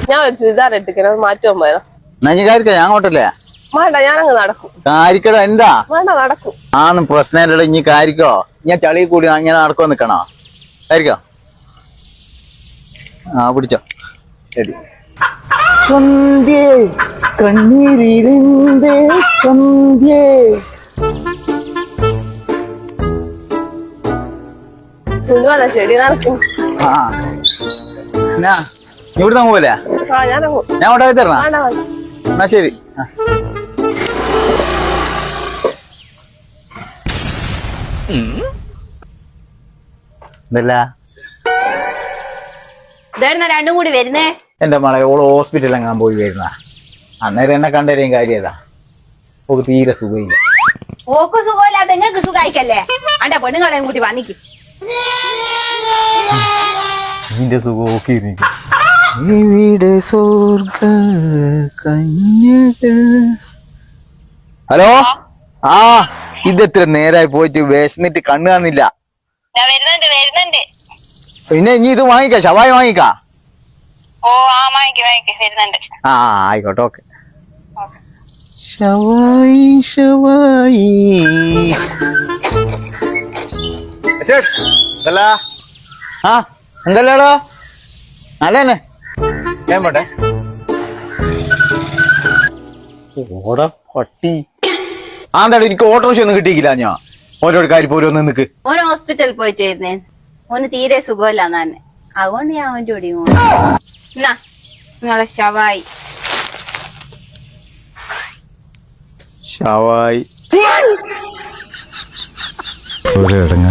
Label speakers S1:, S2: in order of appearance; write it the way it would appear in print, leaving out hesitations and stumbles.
S1: ഞാൻ ഒരു ചുരിദാർ എടുക്കണം മാറ്റുവാൻ പോയതാ.
S2: ഞാൻ അങ്ങോട്ടല്ലേ
S1: വേണ്ട, ഞാനങ്ങ് നടക്കും.
S2: കാര്യക്കട എന്താ
S1: വേണ്ട, നടക്കും.
S2: ആന്നും പ്രശ്നമില്ലട. ഇനി കാര്യക്കോ ഞാൻ ചളി കൂടി ഞാൻ നടക്കോ നിക്കണോ? കാര്യക്കോ പിടിച്ചോ. ശരി. സന്ധ്യേ കണ്ണീരിലിന്റെ സന്ധ്യേ.
S1: സുഖമാണ്, ചെടി നടക്കും.
S2: നീ ഇവിടെ അങ്ങ് പോലെ
S1: ഞാനങ്ങ്
S2: ഞാൻ കൊണ്ടാക്കി തരണ.
S1: വേണ്ട.
S2: എന്നാ ശരി. എന്തല്ല
S3: രണ്ടും കൂടി വരുന്നേ?
S2: എന്റെ മകളെ ഓള് ഹോസ്പിറ്റലിൽ എങ്ങാൻ പോയി വരുന്ന അന്നേരം എന്നെ കണ്ടേരും കാര്യം ഏതാ. ഓക്ക് തീരെ സുഖമില്ല.
S3: ഓക്ക് സുഖമില്ലാതെ നിങ്ങൾക്ക് സുഖായിക്കല്ലേ? അന്റെ പെണ്ണുങ്ങളെയും കൂട്ടി വന്നിക്ക്.
S2: നിന്റെ സുഖം ഓക്കിയിരിക്കും. ഹലോ. ഇതെത്ര നേരായി പോയിട്ട് വിശന്നിട്ട് കണ്ണു കാണുന്നില്ല. പിന്നെ ഇനി ഇത് വാങ്ങിക്ക, ഷവായി വാങ്ങിക്കാ. ആയിക്കോട്ടെ. ഓക്കെ. ഷവായി ഷവായി എന്തല്ലാടോ? നല്ലതന്നെ. ഞാൻ പോട്ടെ. ഓടാ പട്ടി. എന്തായാലും എനിക്ക് ഓട്ടോറിക്ഷ ഒന്നും കിട്ടിയില്ല. ഞാൻ ഓരോ കാര്യം പോലും ഒന്ന് നിക്ക്.
S3: ഓന് ഹോസ്പിറ്റലിൽ പോയിട്ട് വരുന്നേ. ഓന് തീരെ സുഖമില്ല തന്നെ. അതുകൊണ്ട് ഞാൻ അവന്റെ കൂടി എന്നാ നിങ്ങളെ ഷവായി.
S2: ഷവായി ഒരു ഇടങ്ങ